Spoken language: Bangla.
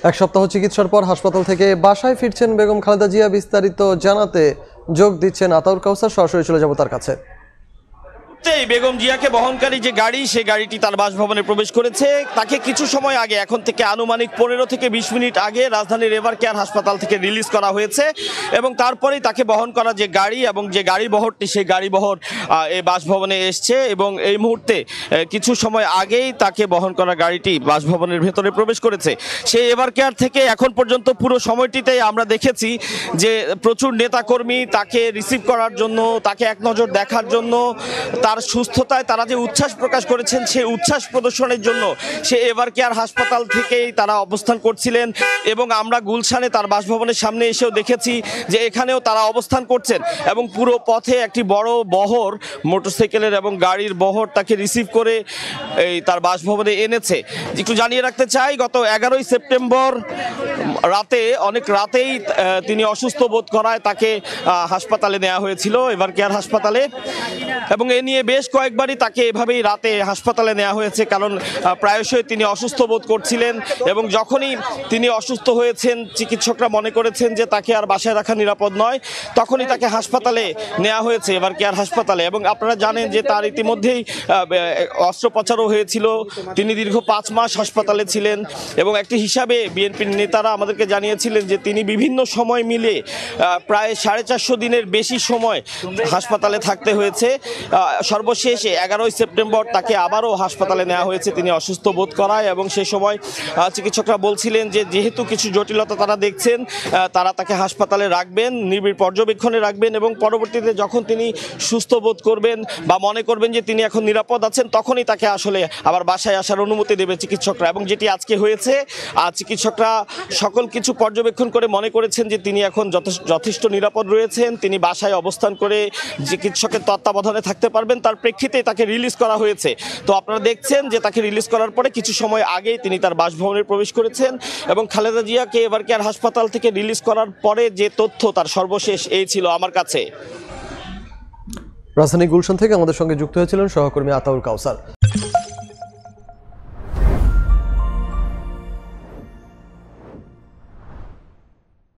এক সপ্তাহ চিকিৎসার পর হাসপাতাল থেকে বাসায় ফিরছেন বেগম খালেদা জিয়া। বিস্তারিত জানাতে যোগ দিচ্ছেন আতাউর কাউসার। সরাসরি চলে যাব তার কাছে। বেগম জিয়াকে বহনকারী যে গাড়ি, সে গাড়িটি তার বাসভবনে প্রবেশ করেছে। তাকে কিছু সময় আগে, এখন থেকে আনুমানিক 15 থেকে 20 মিনিট আগে রাজধানীর এভার কেয়ার হাসপাতাল থেকে রিলিজ করা হয়েছে এবং তারপরেই তাকে বহন করা যে গাড়ি এবং যে গাড়ি বহরটি, সেই গাড়ি বহর এই বাসভবনে এসছে এবং এই মুহূর্তে কিছু সময় আগেই তাকে বহন করা গাড়িটি বাসভবনের ভেতরে প্রবেশ করেছে। সেই এভার কেয়ার থেকে এখন পর্যন্ত পুরো সময়টিতেই আমরা দেখেছি যে প্রচুর নেতাকর্মী তাকে রিসিভ করার জন্য, তাকে এক নজর দেখার জন্য, তার সুস্থতায় তারা যে উচ্ছ্বাস প্রকাশ করেছেন, সেই উচ্ছ্বাস প্রদর্শনের জন্য সে এভার কেয়ার হাসপাতাল থেকেই তারা অবস্থান করছিলেন এবং আমরা গুলশানে তার বাসভবনের সামনে এসেও দেখেছি যে এখানেও তারা অবস্থান করছেন এবং পুরো পথে একটি বড় বহর, মোটরসাইকেলের এবং গাড়ির বহর তাকে রিসিভ করে এই তার বাসভবনে এনেছে। একটু জানিয়ে রাখতে চাই, গত 11ই সেপ্টেম্বর রাতে, অনেক রাতেই তিনি অসুস্থ বোধ করায় তাকে হাসপাতালে নেওয়া হয়েছিল, এভার কেয়ার হাসপাতালে, এবং এ নিয়ে বেশ কয়েকবারই তাকে এভাবেই রাতে হাসপাতালে নেওয়া হয়েছে, কারণ প্রায়শই তিনি অসুস্থ বোধ করছিলেন এবং যখনই তিনি অসুস্থ হয়েছেন, চিকিৎসকরা মনে করেছেন যে তাকে আর বাসায় রাখা নিরাপদ নয়, তখনই তাকে হাসপাতালে নেওয়া হয়েছে, এভার কেয়ার হাসপাতালে। এবং আপনারা জানেন যে তার ইতিমধ্যেই অস্ত্রোপচারও হয়েছিল। তিনি দীর্ঘ 5 মাস হাসপাতালে ছিলেন এবং একটি হিসাবে বিএনপির নেতারা আমাদেরকে জানিয়েছিলেন যে তিনি বিভিন্ন সময় মিলে প্রায় 450 দিনের বেশি সময় হাসপাতালে থাকতে হয়েছে। সর্বশেষ 11ই সেপ্টেম্বর তাকে আবারও হাসপাতালে নেওয়া হয়েছে তিনি অসুস্থ বোধ করায় এবং সে সময় চিকিৎসকরা বলছিলেন যে যেহেতু কিছু জটিলতা তারা দেখছেন, তারা তাকে হাসপাতালে রাখবেন, নিবিড় পর্যবেক্ষণে রাখবেন এবং পরবর্তীতে যখন তিনি সুস্থ বোধ করবেন বা মনে করবেন যে তিনি এখন নিরাপদ আছেন, তখনই তাকে আসলে আবার বাসায় আসার অনুমতি দেবে চিকিৎসকরা। এবং যেটি আজকে হয়েছে, চিকিৎসকরা সকল কিছু পর্যবেক্ষণ করে মনে করেছেন যে তিনি এখন যথেষ্ট নিরাপদ রয়েছেন, তিনি বাসায় অবস্থান করে চিকিৎসকের তত্ত্বাবধানে থাকতে পারবেন, তার প্রেক্ষিতে তাকে রিলিজ করা হয়েছে। তো আপনারা দেখছেন যে তাকে রিলিজ করার পরে কিছু সময় আগেই তিনি তার বাসভবনে প্রবেশ করেছেন এবং খালেদা জিয়াকে এভার কেয়ার হাসপাতাল থেকে রিলিজ করার পরে যে তথ্য তার সর্বশেষ এই ছিল আমার কাছে। রাজধানী গুলশান থেকে আমাদের সঙ্গে যুক্ত হয়েছিলেন সহকর্মী আতাউর কাউসার।